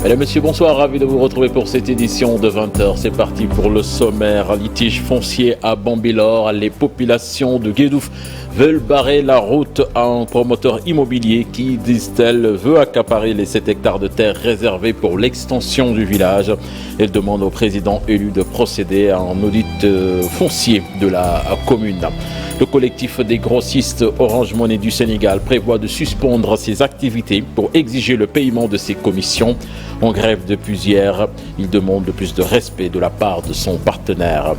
Mesdames, Messieurs, bonsoir, ravi de vous retrouver pour cette édition de 20h. C'est parti pour le sommaire. Litige foncier à Bambilor. Les populations de Guédouf veulent barrer la route à un promoteur immobilier qui, disent-elles, veut accaparer les 7 hectares de terre réservés pour l'extension du village. Elle demande au président élu de procéder à un audit foncier de la commune. Le collectif des grossistes Orange Money du Sénégal prévoit de suspendre ses activités pour exiger le paiement de ses commissions. En grève depuis hier, il demande plus de respect de la part de son partenaire.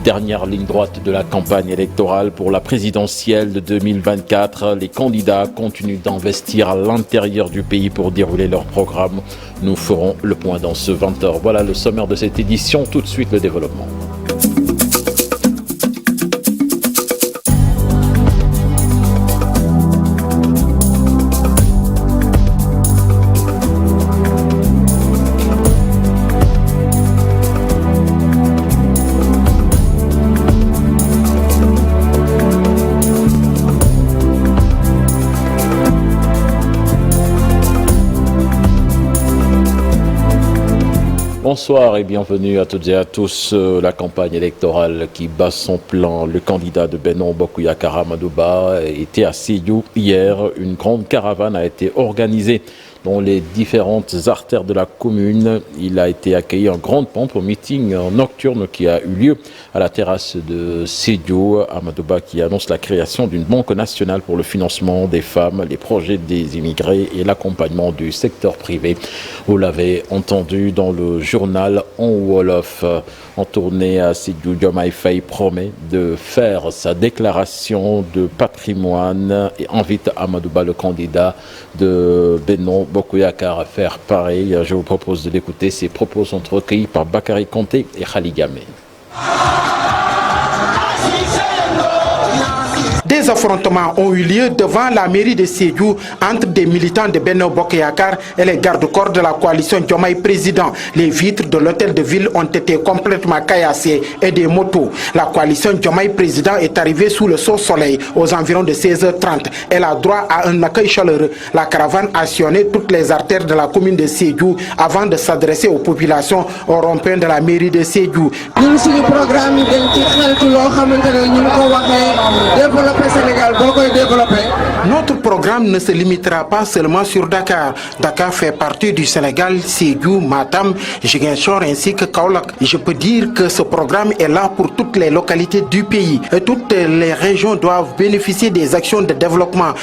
Dernière ligne droite de la campagne électorale pour la présidentielle de 2024. Les candidats continuent d'investir à l'intérieur du pays pour dérouler leur programme. Nous ferons le point dans ce 20h. Voilà le sommaire de cette édition. Tout de suite, le développement. Bonsoir et bienvenue à toutes et à tous. La campagne électorale qui bat son plein. Le candidat de Benno Bokk Yakaar Amadou Ba était à Sédhiou hier. Une grande caravane a été organisée dans les différentes artères de la commune. Il a été accueilli en grande pompe au meeting nocturne qui a eu lieu à la terrasse de Sédhiou. Amadou Ba qui annonce la création d'une banque nationale pour le financement des femmes, les projets des immigrés et l'accompagnement du secteur privé. Vous l'avez entendu dans le journal en Wolof. En tournée à Sédhiou, Diomaye Faye promet de faire sa déclaration de patrimoine et invite Amadou Ba, le candidat de Benno Bokk Yakaar, à faire pareil. Je vous propose de l'écouter. Ces propos sont recueillis par Bakary Konté et Khali Gamé. Des affrontements ont eu lieu devant la mairie de Sédhiou entre des militants de Benno Bokk Yakaar et les gardes-corps de la coalition Diomaye Président. Les vitres de l'hôtel de ville ont été complètement caillassées et des motos. La coalition Diomaye Président est arrivée sous le soleil aux environs de 16h30. Elle a droit à un accueil chaleureux. La caravane a sillonné toutes les artères de la commune de Sédhiou avant de s'adresser aux populations au rond-point de la mairie de Sédhiou. Notre programme ne se limitera pas seulement sur Dakar. Dakar fait partie du Sénégal, Sédhiou, Matam, Ziguinchor ainsi que Kaolack. Je peux dire que ce programme est là pour toutes les localités du pays. Et toutes les régions doivent bénéficier des actions de développement.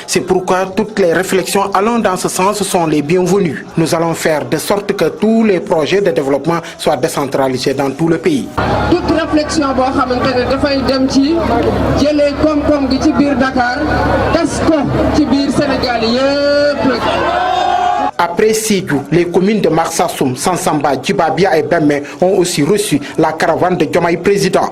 C'est pourquoi toutes les réflexions allant dans ce sens sont les bienvenues. Nous allons faire de sorte que tous les projets de développement soient décentralisés dans tout le pays. Toute réflexion Après Sédhiou, les communes de Marsassoum, Sansamba, Djibabia et Bemé ont aussi reçu la caravane de Diomaye Président.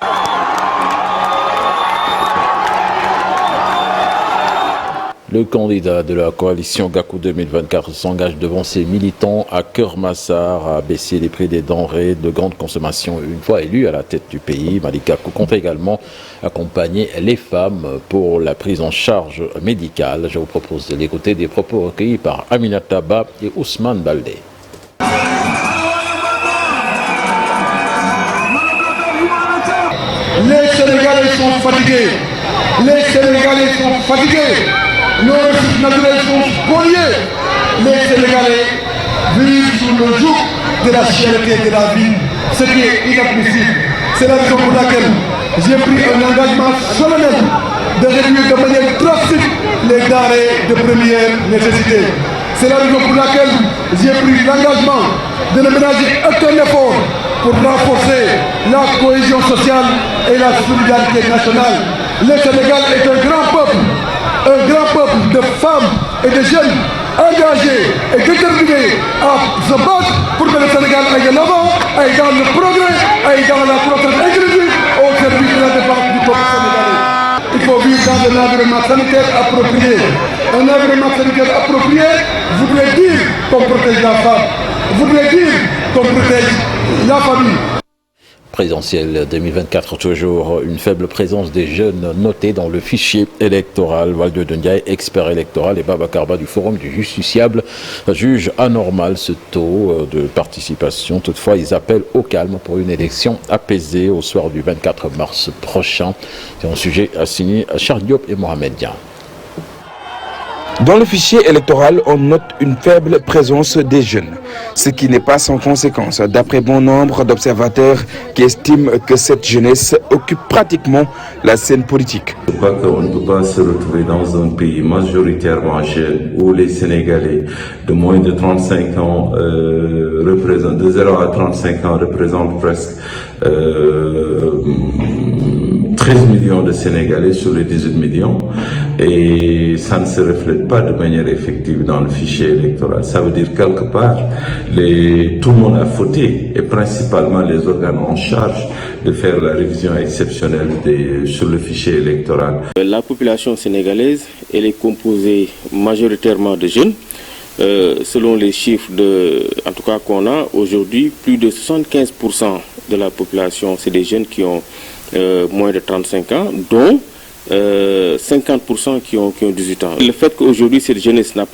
Le candidat de la coalition Gakou 2024 s'engage devant ses militants à Keur Massar à baisser les prix des denrées de grande consommation. Une fois élu à la tête du pays, Malick Gakou compte également accompagner les femmes pour la prise en charge médicale. Je vous propose de l'écouter, des propos recueillis par Aminata Ba et Ousmane Baldé. Les Sénégalais sont fatigués. Les Sénégalais sont fatigués. Nos ressources naturelles sont spoliées. Les Sénégalais vivent sous le joug de la cherté de la vie, ce qui est inadmissible. C'est la raison pour laquelle j'ai pris un engagement solennel de réduire de manière drastique les denrées de première nécessité. C'est la raison pour laquelle j'ai pris l'engagement de ne ménager aucun effort pour renforcer la cohésion sociale et la solidarité nationale. Le Sénégal est un grand peuple de femmes et de jeunes engagés et déterminés à se battre pour que le Sénégal aille de l'avant, aille dans le progrès, aille dans la croissance inclusive au service de la défense du peuple sénégalais. Il faut vivre dans un environnement sanitaire approprié. Un environnement sanitaire approprié voudrait dire qu'on protège la femme, voudrait dire qu'on protège la famille. Présidentielle 2024, toujours une faible présence des jeunes notés dans le fichier électoral. Waldo Ndiaye, expert électoral, et Baba Karba du Forum du Justiciable jugent anormal ce taux de participation. Toutefois, ils appellent au calme pour une élection apaisée au soir du 24 mars prochain. C'est un sujet assigné à Charles Diop et Mohamed Dian. Dans le fichier électoral, on note une faible présence des jeunes, ce qui n'est pas sans conséquence, d'après bon nombre d'observateurs qui estiment que cette jeunesse occupe pratiquement la scène politique. Je crois qu'on ne peut pas se retrouver dans un pays majoritairement jeune où les Sénégalais de moins de 35 ans représentent, de 0 à 35 ans représentent presque 13 millions de Sénégalais sur les 18 millions, et ça ne se reflète pas de manière effective dans le fichier électoral. Ça veut dire quelque part, tout le monde a fauté, et principalement les organes en charge de faire la révision exceptionnelle sur le fichier électoral. La population sénégalaise, elle est composée majoritairement de jeunes. Selon les chiffres en tout cas qu'on a aujourd'hui, plus de 75% de la population, c'est des jeunes qui ont moins de 35 ans, dont 50% qui ont 18 ans. Le fait qu'aujourd'hui cette jeunesse n'a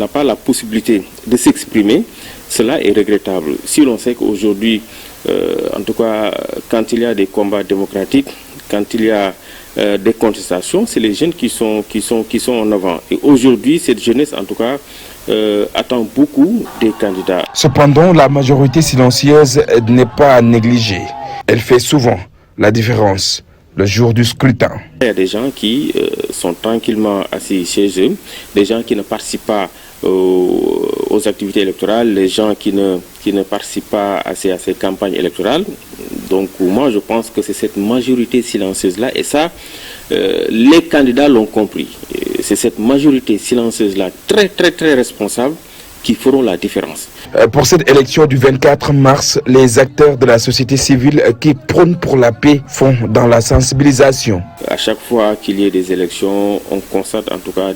pas la possibilité de s'exprimer, cela est regrettable. Si l'on sait qu'aujourd'hui, en tout cas, quand il y a des combats démocratiques, quand il y a des contestations, c'est les jeunes qui sont en avant. Et aujourd'hui, cette jeunesse, en tout cas, attend beaucoup des candidats. Cependant, la majorité silencieuse n'est pas à négliger. Elle fait souvent la différence le jour du scrutin. Il y a des gens qui sont tranquillement assis chez eux, des gens qui ne participent pas aux activités électorales, les gens qui ne participent pas à ces campagnes électorales. Donc moi je pense que c'est cette majorité silencieuse-là, et ça, les candidats l'ont compris. C'est cette majorité silencieuse-là, très très très responsable, qui feront la différence. Pour cette élection du 24 mars, les acteurs de la société civile qui prônent pour la paix font dans la sensibilisation. À chaque fois qu'il y ait des élections, on constate en tout cas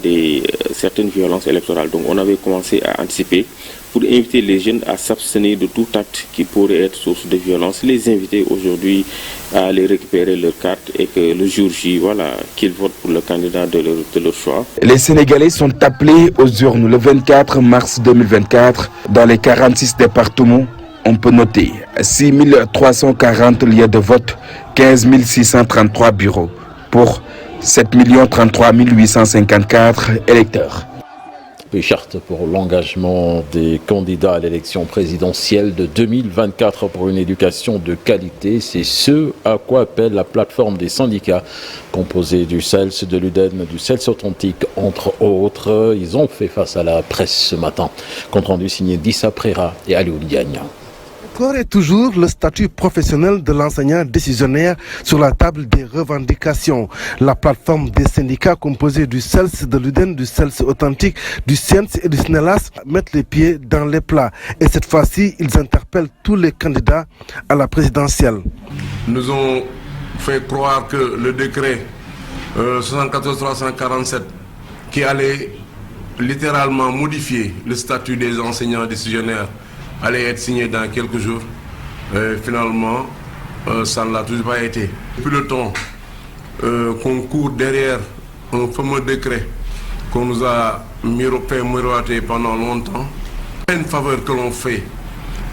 certaines violences électorales. Donc on avait commencé à anticiper pour inviter les jeunes à s'abstenir de tout acte qui pourrait être source de violence, les inviter aujourd'hui à aller récupérer leur carte et que le jour J, voilà, qu'ils votent pour le candidat de leur choix. Les Sénégalais sont appelés aux urnes le 24 mars 2024. Dans les 46 départements, on peut noter 6 340 lieux de vote, 15 633 bureaux pour 7 033 854 électeurs. Charte pour l'engagement des candidats à l'élection présidentielle de 2024 pour une éducation de qualité. C'est ce à quoi appelle la plateforme des syndicats composée du CELS, de l'UDEN, du CELS authentique, entre autres. Ils ont fait face à la presse ce matin. Compte rendu signé d'Issa Prera et Aliou Diagne. Encore et toujours le statut professionnel de l'enseignant décisionnaire sur la table des revendications. La plateforme des syndicats composée du CELS, de l'UDEN, du CELS authentique, du CIENS et du SNELAS mettent les pieds dans les plats. Et cette fois-ci, ils interpellent tous les candidats à la présidentielle. Nous ont fait croire que le décret 74-347 qui allait littéralement modifier le statut des enseignants décisionnaires allait être signé dans quelques jours. Finalement, ça ne l'a toujours pas été. Depuis le temps qu'on court derrière un fameux décret qu'on nous a fait miroiter pendant longtemps, c'est une faveur que l'on fait,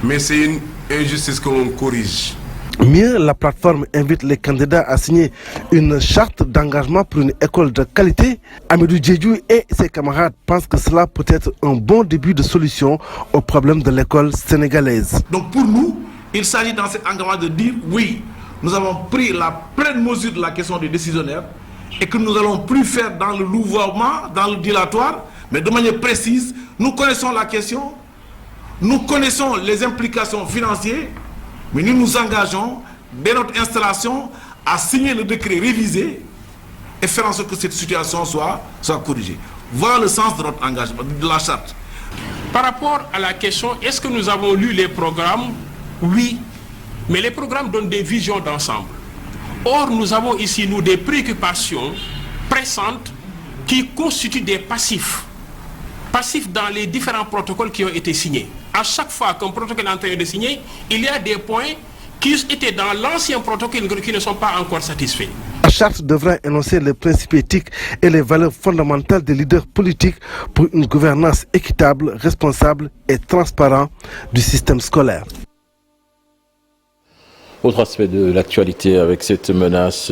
mais c'est une injustice que l'on corrige. Mieux, la plateforme invite les candidats à signer une charte d'engagement pour une école de qualité. Amédou Djedjou et ses camarades pensent que cela peut être un bon début de solution au problème de l'école sénégalaise. Donc pour nous, il s'agit dans cet engagement de dire oui, nous avons pris la pleine mesure de la question des décisionnaires et que nous n'allons plus faire dans le louvoiement, dans le dilatoire, mais de manière précise. Nous connaissons la question, nous connaissons les implications financières, mais nous nous engageons dès notre installation à signer le décret révisé et faire en sorte que cette situation soit corrigée. Voilà le sens de notre engagement, de la charte. Par rapport à la question, est-ce que nous avons lu les programmes? Oui, mais les programmes donnent des visions d'ensemble. Or, nous avons ici, nous, des préoccupations pressantes qui constituent des passifs. Passifs dans les différents protocoles qui ont été signés. À chaque fois qu'un protocole est en train de signer, il y a des points qui étaient dans l'ancien protocole qui ne sont pas encore satisfaits. La charte devra énoncer les principes éthiques et les valeurs fondamentales des leaders politiques pour une gouvernance équitable, responsable et transparente du système scolaire. Autre aspect de l'actualité avec cette menace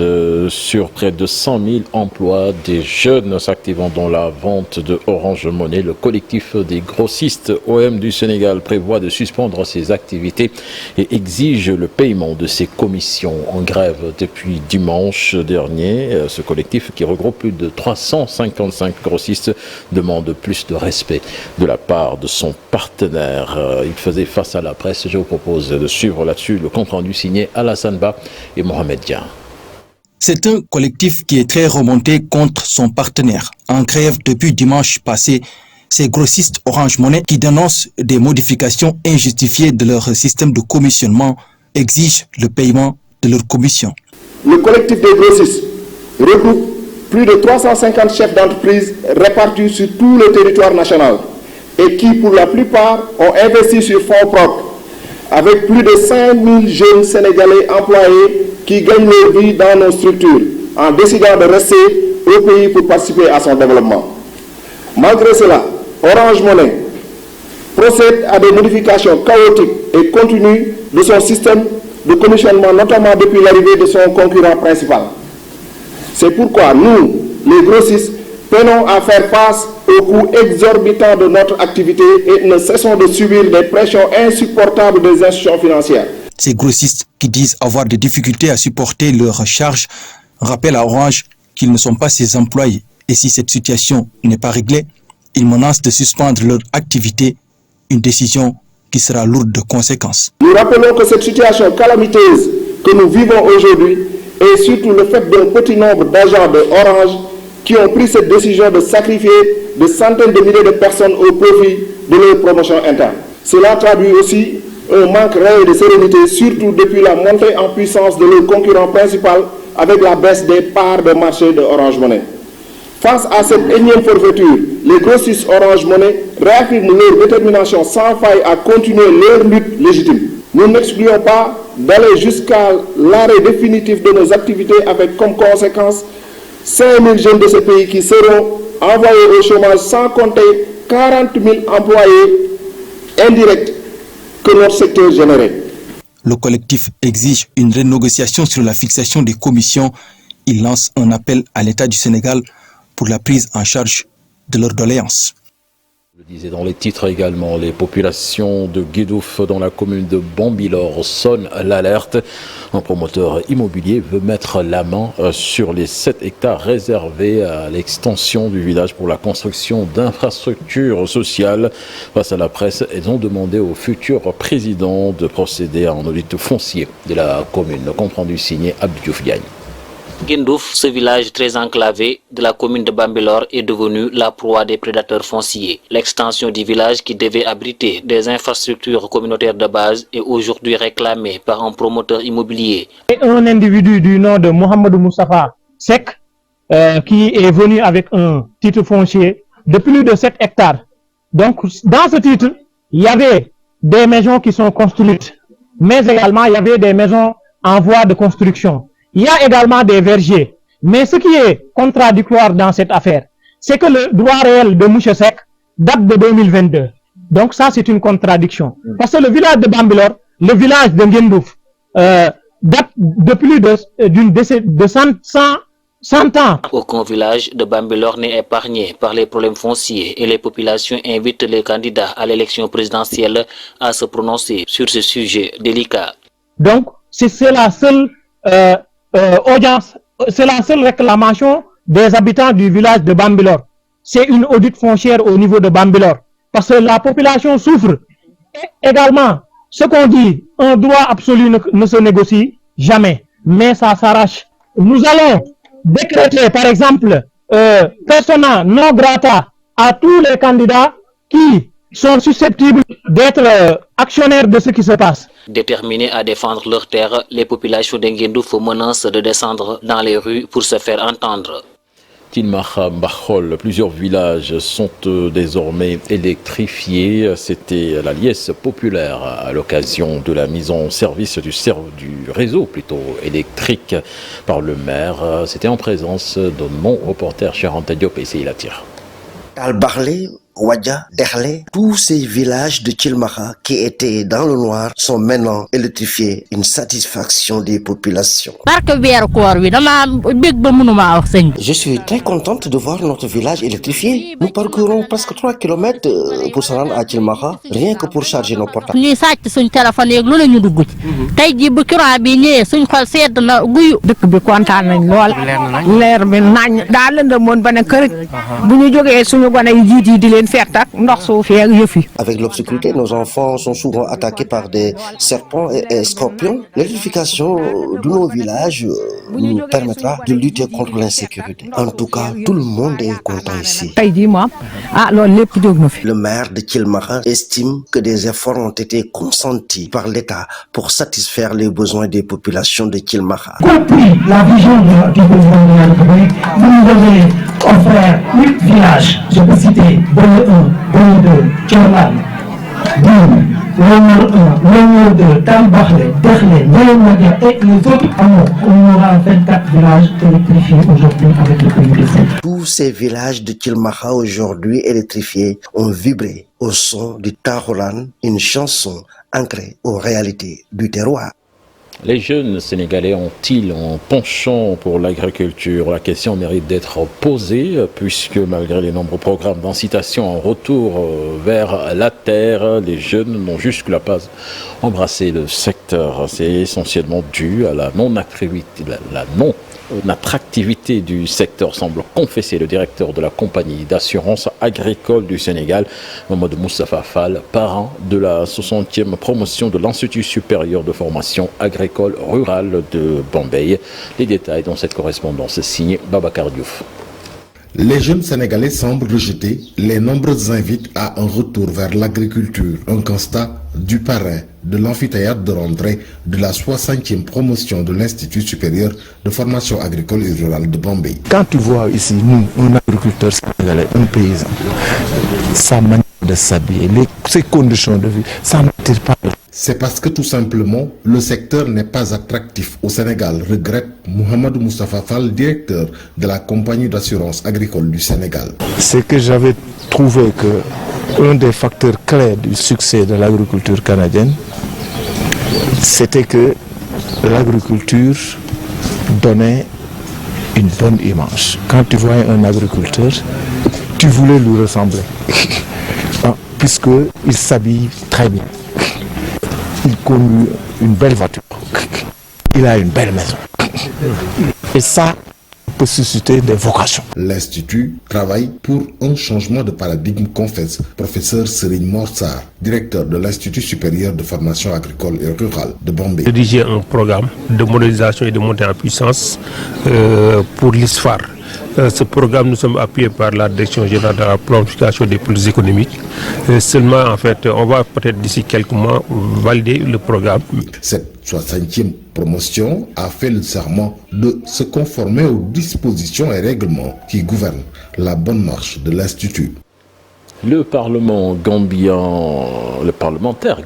sur près de 100 000 emplois des jeunes s'activant dans la vente de Orange Money. Le collectif des grossistes OM du Sénégal prévoit de suspendre ses activités et exige le paiement de ses commissions. En grève depuis dimanche dernier, ce collectif qui regroupe plus de 355 grossistes demande plus de respect de la part de son partenaire. Il faisait face à la presse. Je vous propose de suivre là-dessus le compte-rendu signé Alassane Ba et Mohamed Dia. C'est un collectif qui est très remonté contre son partenaire. En grève depuis dimanche passé, ces grossistes Orange Money qui dénoncent des modifications injustifiées de leur système de commissionnement exigent le paiement de leurs commissions. Le collectif des grossistes regroupe plus de 350 chefs d'entreprise répartis sur tout le territoire national et qui, pour la plupart, ont investi sur fonds propres, avec plus de 5000 jeunes Sénégalais employés qui gagnent leur vie dans nos structures, en décidant de rester au pays pour participer à son développement. Malgré cela, Orange Money procède à des modifications chaotiques et continues de son système de commissionnement, notamment depuis l'arrivée de son concurrent principal. C'est pourquoi nous, les grossistes, peinons à faire face au coût exorbitant de notre activité et ne cessons de subir des pressions insupportables des institutions financières. Ces grossistes qui disent avoir des difficultés à supporter leurs charges rappellent à Orange qu'ils ne sont pas ses employés et si cette situation n'est pas réglée, ils menacent de suspendre leur activité, une décision qui sera lourde de conséquences. Nous rappelons que cette situation calamiteuse que nous vivons aujourd'hui est surtout le fait d'un petit nombre d'agents de Orange qui ont pris cette décision de sacrifier de centaines de milliers de personnes au profit de leur promotion interne. Cela traduit aussi un manque réel de sérénité, surtout depuis la montée en puissance de leur concurrent principal avec la baisse des parts de marché de Orange Money. Face à cette énième forfaiture, les grossistes Orange Money réaffirment leur détermination sans faille à continuer leur lutte légitime. Nous n'excluons pas d'aller jusqu'à l'arrêt définitif de nos activités avec comme conséquence 5000 jeunes de ce pays qui seront envoyés au chômage sans compter 40 000 employés indirects que notre secteur générait. Le collectif exige une renégociation sur la fixation des commissions. Il lance un appel à l'État du Sénégal pour la prise en charge de leurs doléances. Je le disais dans les titres également, les populations de Guédouf dans la commune de Bambilor sonnent l'alerte. Un promoteur immobilier veut mettre la main sur les 7 hectares réservés à l'extension du village pour la construction d'infrastructures sociales. Face à la presse, ils ont demandé au futur président de procéder à un audit foncier de la commune. Le compte rendu signé Abdou Diouf Diagne. Guindouf, ce village très enclavé de la commune de Bambilor, est devenu la proie des prédateurs fonciers. L'extension du village qui devait abriter des infrastructures communautaires de base est aujourd'hui réclamée par un promoteur immobilier. Un individu du nom de Mohamedou Moustapha Sek qui est venu avec un titre foncier de plus de 7 hectares. Donc, dans ce titre, il y avait des maisons qui sont construites, mais également il y avait des maisons en voie de construction. Il y a également des vergers. Mais ce qui est contradictoire dans cette affaire, c'est que le droit réel de M. Sek date de 2022. Donc ça, c'est une contradiction. Parce que le village de Bambilor, le village de Guindouf, date de plus de 100 ans. Aucun village de Bambilor n'est épargné par les problèmes fonciers et les populations invitent les candidats à l'élection présidentielle à se prononcer sur ce sujet délicat. Donc, c'est la seule audience, c'est la seule réclamation des habitants du village de Bambilor. C'est une audit foncière au niveau de Bambilor. Parce que la population souffre. Et également, ce qu'on dit, un droit absolu ne se négocie jamais, mais ça s'arrache. Nous allons décréter, par exemple, persona non grata à tous les candidats qui sont susceptibles d'être actionnaires de ce qui se passe. Déterminés à défendre leurs terres, les populations d'Enguendouf menacent de descendre dans les rues pour se faire entendre. Tilmaha Mbachol, plusieurs villages sont désormais électrifiés. C'était la liesse populaire à l'occasion de la mise en service du réseau électrique par le maire. C'était en présence de mon reporter Charanta Diop et Seila Tire. Al-Barlé, Ouadja, Derlé, tous ces villages de Tilmaha qui étaient dans le noir sont maintenant électrifiés. Une satisfaction des populations. Je suis très contente de voir notre village électrifié. Nous parcourons presque 3 km pour se rendre à Tilmaha, rien que pour charger nos portables. Avec l'obscurité, nos enfants sont souvent attaqués par des serpents et scorpions. L'électrification de nos villages nous permettra de lutter contre l'insécurité. En tout cas, tout le monde est content ici. Le maire de Tilmaha estime que des efforts ont été consentis par l'État pour satisfaire les besoins des populations de Tilmaha. Compris la vision du président de la République, vous nous avez offert 8 villages. Je peux citer Boye 1, Boye 2, Tcherlan, Boum, Lomor 1, Lomor 2, Tambahle, Derlé, Néomadia et les autres hameaux. On aura 24 villages électrifiés aujourd'hui avec le PUDC. Tous ces villages de Tilmaha aujourd'hui électrifiés ont vibré au son du Tarolan, une chanson ancrée aux réalités du terroir. Les jeunes Sénégalais ont-ils un penchant pour l'agriculture? La question mérite d'être posée puisque malgré les nombreux programmes d'incitation en retour vers la terre, les jeunes n'ont jusque-là pas embrassé le secteur. C'est essentiellement dû à la non-attractivité du secteur, semble confesser le directeur de la compagnie d'assurance agricole du Sénégal, Mamadou Moustapha Fall, parrain de la 60e promotion de l'Institut supérieur de formation agricole rurale de Bombay. Les détails dans cette correspondance signée Babacar Diouf. Les jeunes Sénégalais semblent rejeter les nombreuses invites à un retour vers l'agriculture, un constat du parrain de l'amphithéâtre de rentrée de la 60e promotion de l'Institut supérieur de formation agricole et rurale de Bombay. Quand tu vois ici, nous, un agriculteur sénégalais, un paysan, sa manière de s'habiller, ses conditions de vie, ça n'attire pas. C'est parce que tout simplement, le secteur n'est pas attractif au Sénégal, regrette Mohamedou Moustapha Fall, directeur de la compagnie d'assurance agricole du Sénégal. C'est que j'avais trouvé que un des facteurs clés du succès de l'agriculture canadienne, c'était que l'agriculture donnait une bonne image. Quand tu voyais un agriculteur, tu voulais lui ressembler, puisqu'il s'habille très bien. Il conduit une belle voiture. Il a une belle maison. Et ça peut susciter des vocations. L'Institut travaille pour un changement de paradigme, confesse professeur Serigne Morsar, directeur de l'Institut supérieur de formation agricole et rurale de Bombay. Diriger un programme de modernisation et de montée en puissance pour l'ISFAR. Ce programme, nous sommes appuyés par la Direction générale de la planification des politiques économiques. Seulement, en fait, on va peut-être d'ici quelques mois valider le programme. Cette 60e promotion a fait le serment de se conformer aux dispositions et règlements qui gouvernent la bonne marche de l'Institut. Le parlementaire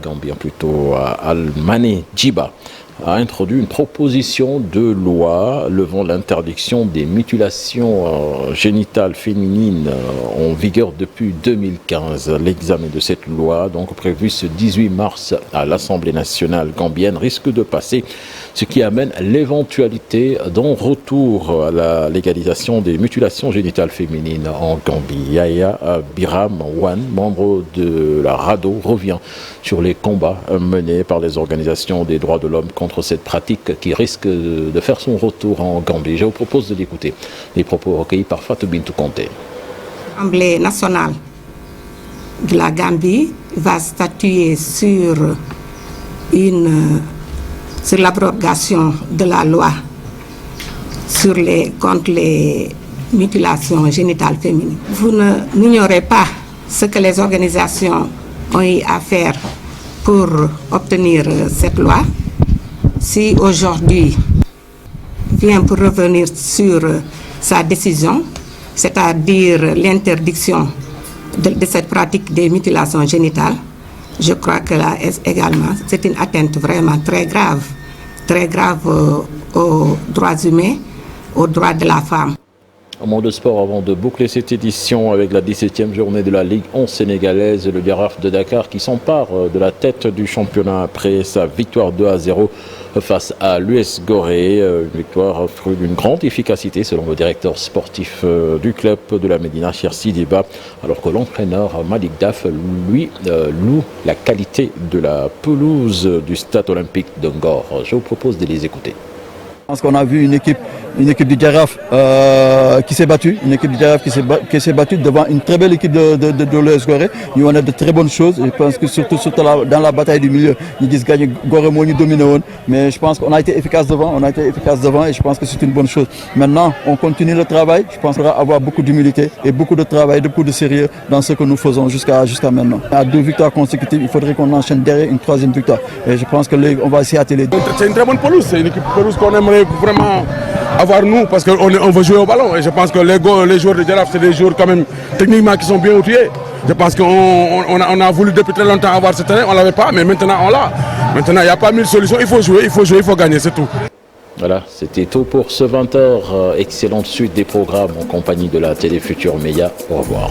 gambien plutôt, Al-Mané Djiba, a introduit une proposition de loi levant l'interdiction des mutilations génitales féminines en vigueur depuis 2015. L'examen de cette loi, donc prévu ce 18 mars à l'Assemblée nationale gambienne, risque de passer, ce qui amène l'éventualité d'un retour à la légalisation des mutilations génitales féminines en Gambie. Yaya Biram Wan, membre de la RADO, revient sur les combats menés par les organisations des droits de l'homme contre cette pratique qui risque de faire son retour en Gambie. Je vous propose de l'écouter. Les propos recueillis par Fatou Bintou Conté. L'Assemblée nationale de la Gambie va statuer sur l'abrogation de la loi contre les mutilations génitales féminines. Vous n'ignorez pas ce que les organisations ont eu à faire pour obtenir cette loi. Si aujourd'hui vient pour revenir sur sa décision, c'est-à-dire l'interdiction de cette pratique des mutilations génitales, je crois que là également, c'est une atteinte vraiment très grave aux droits humains, aux droits de la femme. Un mot de sport avant de boucler cette édition avec la 17e journée de la Ligue 11 sénégalaise. Le Jaraaf de Dakar qui s'empare de la tête du championnat après sa victoire 2-0 face à l'US Gorée. Une victoire fruit d'une grande efficacité selon le directeur sportif du club de la Médina, Chersi Diba, alors que l'entraîneur Malik Daf, lui, loue la qualité de la pelouse du stade olympique de Ngor. Je vous propose de les écouter. Je pense qu'on a vu une équipe du Jaraaf qui s'est battue, qui s'est battue devant une très belle équipe de l'US Gorée. Nous on a de très bonnes choses. Je pense que surtout dans la bataille du milieu, nous avons gagné Gorée, nous dominé. Mais je pense qu'on a été efficace devant, et je pense que c'est une bonne chose. Maintenant, on continue le travail. Je pense qu'on va avoir beaucoup d'humilité et beaucoup de travail, beaucoup de sérieux dans ce que nous faisons jusqu'à maintenant. À 2 victoires consécutives, il faudrait qu'on enchaîne derrière une 3e victoire. Et je pense que on va essayer d'atteler. C'est une très bonne pelouse, c'est une équipe pelouse qu'on aimerait vraiment avoir nous, parce qu'on veut jouer au ballon. Et je pense que les joueurs de Jaraaf, c'est des joueurs quand même techniquement qui sont bien outillés. Je pense qu'on a voulu depuis très longtemps avoir ce terrain, on ne l'avait pas, mais maintenant on l'a. Maintenant, il n'y a pas 1000 solutions, il faut jouer, il faut gagner, c'est tout. Voilà, c'était tout pour ce 20h. Excellente suite des programmes en compagnie de la Télé Futur Média. Au revoir.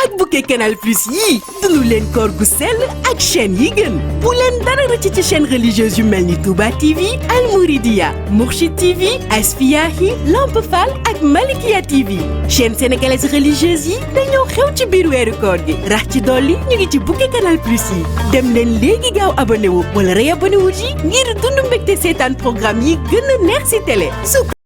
ak bouquet Canal Plus yii dunu leen koor gu sell ak chaîne yi gën bu leen dara rëcc ci chaîne religieuse yu mel ni Touba TV Al Mouridiya Mourchid TV Asfiyahi Lamp Fall ak Malikia TV chaîne sénégalaise religieuse yi dañoo xew ci biir weeru koor gi rax ci dolli ñu ngi ci bouquet Canal Plus yi dem leen léegi gaaw abonné wu wala réabonné wu ji ngir dund mbégte seetaan programme yi gën a neex si télé.